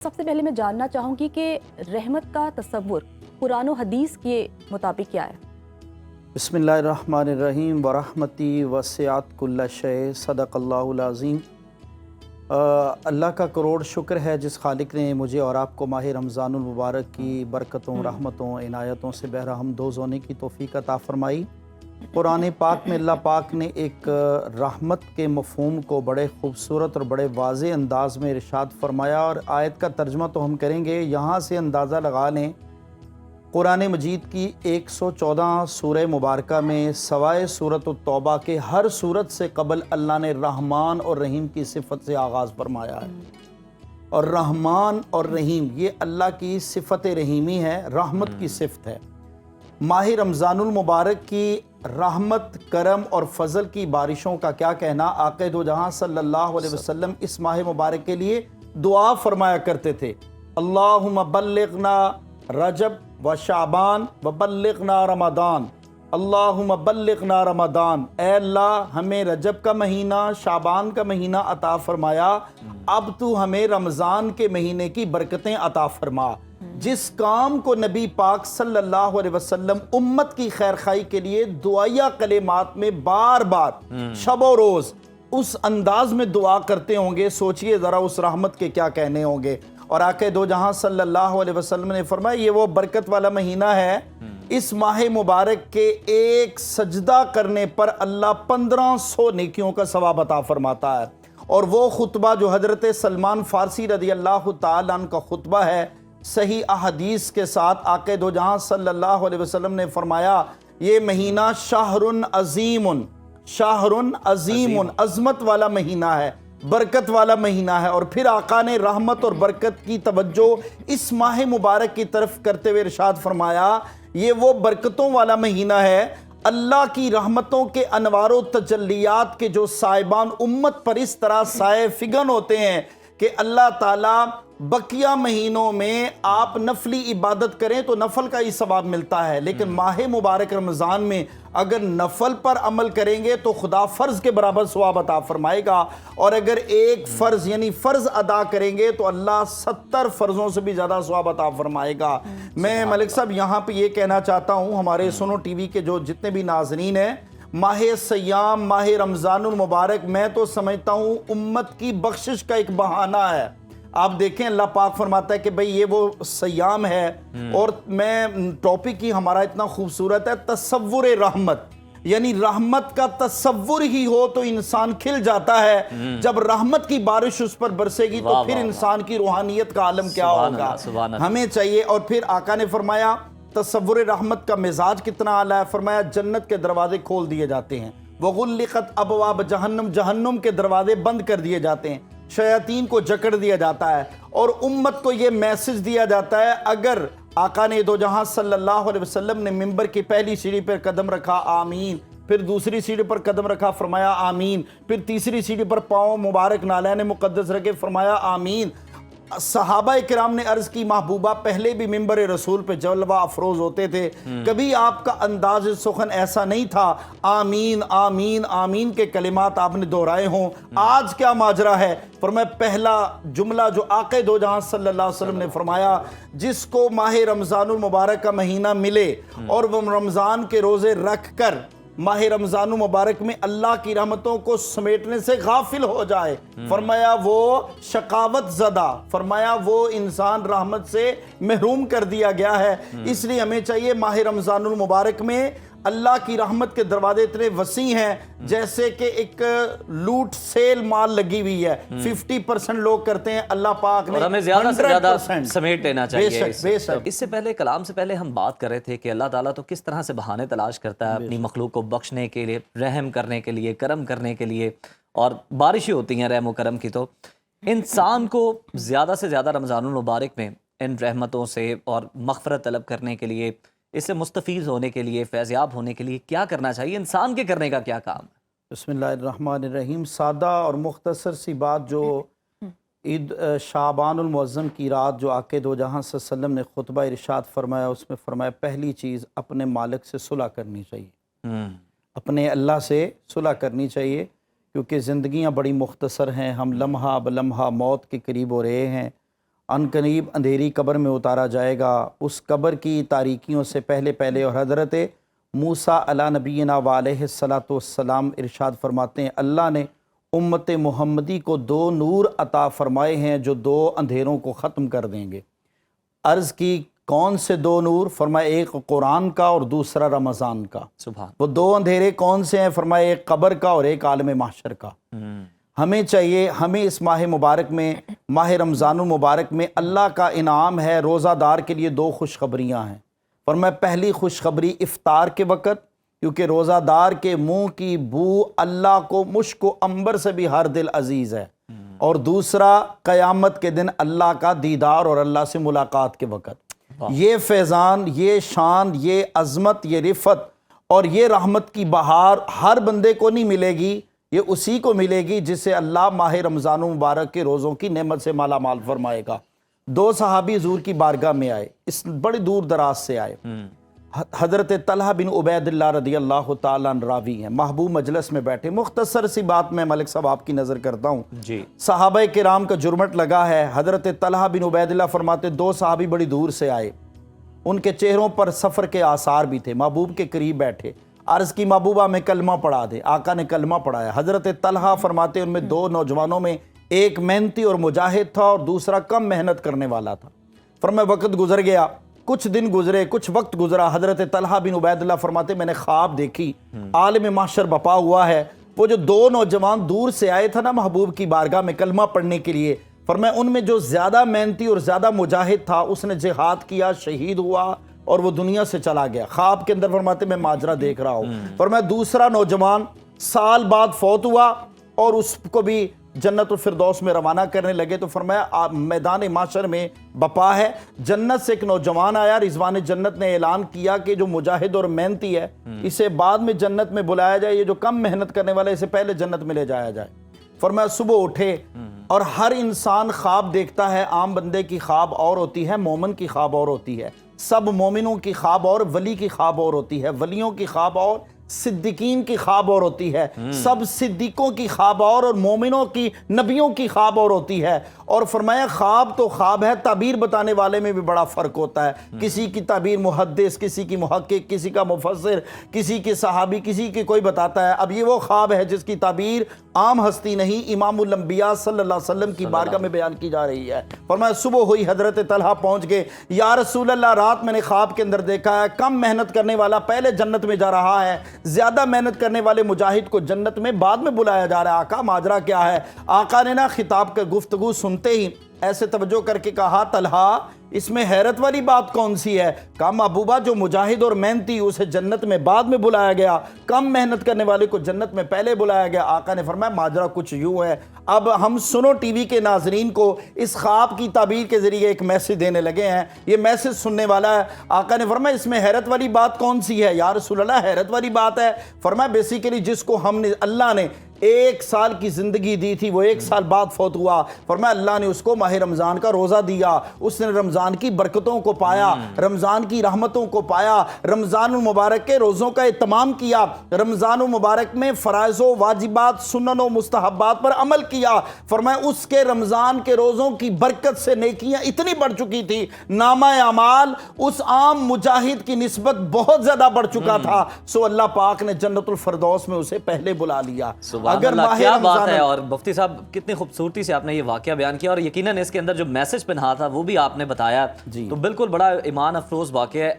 सबसे पहले मैं जानना चाहूँगी कि रहमत का तसव्वुर कुरान और हदीस के मुताबिक क्या है? बिस्मिल्लाहिर्रहमानिर्रहीम वरहमती वसिअत कुल्ल शै सदक़ल्लाहुल अज़ीम। अल्लाह का करोड़ शुक्र है जिस खालिक ने मुझे और आपको माह रमज़ानुल मुबारक की बरकतों, रहमतों, इनायतों से बहरहमदोज़ होने की तौफ़ीक़ अता फ़रमाई। कुरान पाक में अल्लाह पाक ने एक रहमत के मफ़हूम को बड़े ख़ूबसूरत और बड़े वाज़ेह अंदाज़ में इरशाद फ़रमाया, और आयत का तर्जुमा तो हम करेंगे। यहाँ से अंदाज़ा लगा लें, कुरान मजीद की 114 सूरह मुबारका में सवाए सूरत तौबा के हर सूरत से कबल अल्लाह ने रहमान और रहीम की सिफ़त से आगाज़ फरमाया है। और रहमान और रहीम ये अल्लाह की सिफ़त रहीमी है, रहमत की सिफ़त है। माह रमज़ानुल मुबारक की रहमत, करम और फ़ज़ल की बारिशों का क्या कहना। आक़ा दो जहां सल्लल्लाहु अलैहि वसल्लम इस माह मुबारक के लिए दुआ फरमाया करते थे, अल्लाहुम्मा बल्लिग़ना रजब व शाबान व बल्लिग़ना रमज़ान, अल्लाहुम्मा बल्लिग़ना रमज़ान। ऐ अल्लाह, हमें रजब का महीना, शाबान का महीना अता फरमाया, अब तू हमें रमज़ान के महीने की बरकतें अता फरमा। जिस काम को नबी पाक सल्लल्लाहु अलैहि वसल्लम उम्मत की खैर खाई के लिए दुआया कलेमात में बार बार शबो रोज़ उस अंदाज में दुआ करते होंगे, सोचिए ज़रा उस रहमत के क्या कहने होंगे। और आके दो जहां सल्लल्लाहु अलैहि वसल्लम ने फरमाया, ये वो बरकत वाला महीना है, इस माह मुबारक के एक सजदा करने पर अल्लाह 1500 नेकियों का सवाब अता फरमाता है। और वो खुतबा जो हज़रत सलमान फ़ारसी रज़ी अल्लाह तआला अन्हु का खुतबा है, सही अहदीस के साथ आक़ा दो जहां सल्लल्लाहु अलैहि वसल्लम ने फरमाया, ये महीना शाहरुन अज़ीमुन, शाहरुन अज़ीमुन, अज़मत वाला महीना है, बरकत वाला महीना है। और फिर आका ने रहमत और बरकत की तवज्जो इस माह मुबारक की तरफ करते हुए इरशाद फरमाया, ये वो बरकतों वाला महीना है, अल्लाह की रहमतों के अनवारो तजल्लियात के जो साहिबान उम्मत पर इस तरह साए फिगन होते हैं कि अल्लाह ताला बकिया महीनों में आप नफली इबादत करें तो नफल का ही सवाब मिलता है, लेकिन माह मुबारक रमज़ान में अगर नफल पर अमल करेंगे तो खुदा फ़र्ज़ के बराबर सवाब अता फरमाएगा। और अगर एक फ़र्ज़ यानी फ़र्ज़ अदा करेंगे तो अल्लाह 70 फ़र्ज़ों से भी ज़्यादा सवाब अता फरमाएगा। मैं मलिक साहब यहाँ पे ये कहना चाहता हूँ, हमारे सुनो टीवी के जो जितने भी नाज़रीन हैं, माह सयाम, माह रमज़ानुल मुबारक मैं तो समझता हूँ उम्मत की बख्शिश का एक बहाना है। आप देखें, अल्लाह पाक फरमाता है कि भाई ये वो सयाम है। और मैं टॉपिक ही हमारा इतना खूबसूरत है, तसव्वुर रहमत, यानी रहमत का तसव्वुर ही हो तो इंसान खिल जाता है। जब रहमत की बारिश उस पर बरसेगी तो फिर इंसान की रूहानियत का आलम क्या होगा, हमें चाहिए। और फिर आका ने फरमाया तसव्वुर रहमत का मिजाज कितना आला है, फरमाया जन्नत के दरवाजे खोल दिए जाते हैं, वगुल्लिक़त अबवाब जहन्नम, जहन्नुम के दरवाजे बंद कर दिए जाते हैं, शयातीन को जकड़ दिया जाता है। और उम्मत को यह मैसेज दिया जाता है, अगर आका ने दो जहां सल्लल्लाहु अलैहि वसल्लम ने मिंबर की पहली सीढ़ी पर कदम रखा, आमीन, फिर दूसरी सीढ़ी पर कदम रखा, फरमाया आमीन, फिर तीसरी सीढ़ी पर पाँव मुबारक नालैन मुक़द्दस रखे, फरमाया आमीन। सहाबा किराम ने अर्ज की, महबूबा पहले भी मिंबर रसूल पे जलवा अफरोज होते थे, कभी आपका अंदाज सुखन ऐसा नहीं था, आमीन आमीन आमीन के कलिमात आपने दोहराए हों। आज क्या माजरा है, फरमाया पहला जुमला जो आक़ा दो जहां सल्लल्लाहु अलैहि वसल्लम ने फरमाया, जिसको माह रमज़ानुल मुबारक का महीना मिले और वह रमज़ान के रोज़े रख कर माह रमज़ानुल मुबारक में अल्लाह की रहमतों को समेटने से गाफिल हो जाए, फरमाया वो शकावत ज़दा, फरमाया वो इंसान रहमत से महरूम कर दिया गया है। इसलिए हमें चाहिए माह रमज़ानुल मुबारक में अल्लाह की रहमत के दरवाजे इतने वसी हैं, जैसे कि एक लूट सेल माल लगी हुई है, 50% लोग करते हैं, अल्लाह पाक ने हमें ज़्यादा से ज़्यादा समेट लेना चाहिए। बेशक। इससे पहले कलाम से पहले हम बात कर रहे थे कि अल्लाह ताला तो किस तरह से बहाने तलाश करता है अपनी मखलूक को बख्शने के लिए, रहम करने के लिए, करम करने के लिए, और बारिशें होती हैं रहम व करम की। तो इंसान को ज़्यादा से ज़्यादा रमज़ानुल मुबारक में इन रहमतों से और मग़फ़िरत तलब करने के लिए, इससे मुस्तफ़ीज़ होने के लिए, फैज़याब होने के लिए क्या करना चाहिए, इंसान के करने का क्या काम है? बिस्मिल्लाहिर्रहमानिर्रहीम। सादा और मुख्तसर सी बात, जो ईद शाबानुल मुअज़्ज़म की रात जो आक़ा दो जहां सल्लल्लाहु अलैहि वसल्लम ने खुतबा इरशाद फरमाया, उसमें फरमाया पहली चीज़ अपने मालिक से सुलह करनी चाहिए, अपने अल्लाह से सुलह करनी चाहिए, क्योंकि ज़िंदगियां बड़ी मुख्तसर हैं, हम लम्हा ब लम्हा मौत के करीब हो रहे हैं। عنقریب اندھیری قبر میں اتارا جائے گا، اس قبر کی تاریکیوں سے پہلے اور حضرت موسیٰ علیہ نبینا و علیہ الصلاۃ والسلام ارشاد فرماتے ہیں اللہ نے امت محمدی کو 2 نور عطا فرمائے ہیں جو 2 اندھیروں کو ختم کر دیں گے۔ عرض کی کون سے 2 نور؟ فرمایا ایک قرآن کا اور دوسرا رمضان کا۔ سبحان۔ وہ 2 اندھیرے کون سے ہیں؟ فرمایا ایک قبر کا اور ایک عالم محشر کا۔ ہمیں چاہیے، ہمیں اس ماہ مبارک میں، ماہ رمضان المبارک میں اللہ کا انعام ہے، روزہ دار کے لیے 2 خوشخبریاں ہیں۔ فرمایا پہلی خوشخبری افطار کے وقت، کیونکہ روزہ دار کے منہ کی بو اللہ کو مشک و عنبر سے بھی ہر دل عزیز ہے، اور دوسرا قیامت کے دن اللہ کا دیدار اور اللہ سے ملاقات کے وقت۔ یہ فیضان، یہ شان، یہ عظمت، یہ رفت اور یہ رحمت کی بہار ہر بندے کو نہیں ملے گی، یہ اسی کو ملے گی جسے اللہ ماہ رمضان مبارک کے روزوں کی نعمت سے مالا مال فرمائے گا۔ 2 صحابی حضور کی بارگاہ میں آئے، اس بڑی دور دراز سے آئے۔ حضرت طلحہ بن عبید اللہ رضی اللہ تعالیٰ عنہ راوی ہیں، محبوب مجلس میں بیٹھے۔ مختصر سی بات میں ملک صاحب آپ کی نظر کرتا ہوں۔ جی۔ صحابہ کرام کا جرمٹ لگا ہے۔ حضرت طلحہ بن عبید اللہ فرماتے 2 صحابی بڑی دور سے آئے، ان کے چہروں پر سفر کے آثار بھی تھے، محبوب کے قریب بیٹھے۔ عرض کی محبوبہ میں کلمہ پڑھا دے، آقا نے کلمہ پڑھایا۔ حضرت طلحہ فرماتے ان میں 2 نوجوانوں میں ایک محنتی اور مجاہد تھا اور دوسرا کم محنت کرنے والا تھا۔ فرمایا وقت گزر گیا، کچھ دن گزرے، کچھ وقت گزرا۔ حضرت طلحہ بن عبید اللہ فرماتے میں نے خواب دیکھی، عالم محشر بپا ہوا ہے۔ وہ جو 2 نوجوان دور سے آئے تھا نا محبوب کی بارگاہ میں کلمہ پڑھنے کے لیے، فرمایا ان میں جو زیادہ محنتی اور زیادہ مجاہد تھا اس نے جہاد کیا، شہید ہوا اور وہ دنیا سے چلا گیا۔ خواب کے اندر فرماتے میں ماجرا دیکھ رہا ہوں۔ فرمایا دوسرا نوجوان سال بعد فوت ہوا اور اس کو بھی جنت الفردوس میں روانہ کرنے لگے، تو فرمایا میدان معاشر میں بپا ہے۔ جنت سے ایک نوجوان آیا، رضوان جنت نے اعلان کیا کہ جو مجاہد اور محنتی ہے اسے بعد میں جنت میں بلایا جائے، یہ جو کم محنت کرنے والا ہے اسے پہلے جنت میں لے جایا جائے۔ فرمایا صبح اٹھے اور ہر انسان خواب دیکھتا ہے، عام بندے کی خواب اور ہوتی ہے، مومن کی خواب اور ہوتی ہے، سب مومنوں کی خواب اور ولی کی خواب اور ہوتی ہے، ولیوں کی خواب اور صدیقین کی خواب اور ہوتی ہے، سب صدیقوں کی خواب اور مومنوں کی، نبیوں کی خواب اور ہوتی ہے۔ اور فرمایا خواب تو خواب ہے، تعبیر بتانے والے میں بھی بڑا فرق ہوتا ہے، کسی کی تعبیر محدث، کسی کی محقق، کسی کا مفسر، کسی کے صحابی، کسی کی کوئی بتاتا ہے۔ اب یہ وہ خواب ہے جس کی تعبیر عام ہستی نہیں، امام الانبیاء صلی اللہ علیہ وسلم کی بارگاہ میں بیان کی جا رہی ہے۔ فرمایا صبح ہوئی، حضرت طلحہ پہنچ گئے، یا رسول اللہ رات میں نے خواب کے اندر دیکھا ہے کم محنت کرنے والا پہلے جنت میں جا رہا ہے، زیادہ محنت کرنے والے مجاہد کو جنت میں بعد میں بلایا جا رہا ہے۔ آقا ماجرا کیا ہے؟ آقا نے نا خطاب کا گفتگو سنتے ہی ایسے توجہ کر کے کہا طلحہ اس میں حیرت والی بات کون سی ہے؟ کہا محبوبہ جو مجاہد اور محنتی اسے جنت میں بعد میں بلایا گیا، کم محنت کرنے والے کو جنت میں پہلے بلایا گیا۔ آقا نے فرمایا ماجرا کچھ یوں ہے۔ اب ہم سنو ٹی وی کے ناظرین کو اس خواب کی تعبیر کے ذریعے ایک میسج دینے لگے ہیں، یہ میسج سننے والا ہے۔ آقا نے فرمایا اس میں حیرت والی بات کون سی ہے؟ یا رسول اللہ حیرت والی بات ہے، فرمایا بیسیکلی جس کو ہم نے، اللہ نے 1 سال کی زندگی دی تھی، وہ 1 سال بعد فوت ہوا، فرمایا اللہ نے اس کو ماہ رمضان کا روزہ دیا، اس نے رمضان کی برکتوں کو پایا، رمضان کی رحمتوں کو پایا، رمضان المبارک کے روزوں کا اہتمام کیا، رمضان المبارک میں فرائض و واجبات، سنن و مستحبات پر عمل کیا۔ فرمایا اس کے رمضان کے روزوں کی برکت سے نیکیاں اتنی بڑھ چکی تھی، نامہ اعمال اس عام مجاہد کی نسبت بہت زیادہ بڑھ چکا تھا، سو اللہ پاک نے جنت الفردوس میں اسے پہلے بلا لیا۔ اگر کیا بات ہے، اور مفتی صاحب کتنی خوبصورتی سے آپ نے یہ واقعہ بیان کیا، اور یقیناً اس کے اندر جو میسج پنہا تھا وہ بھی آپ نے بتایا، تو بالکل بڑا ایمان افروز واقعہ ہے۔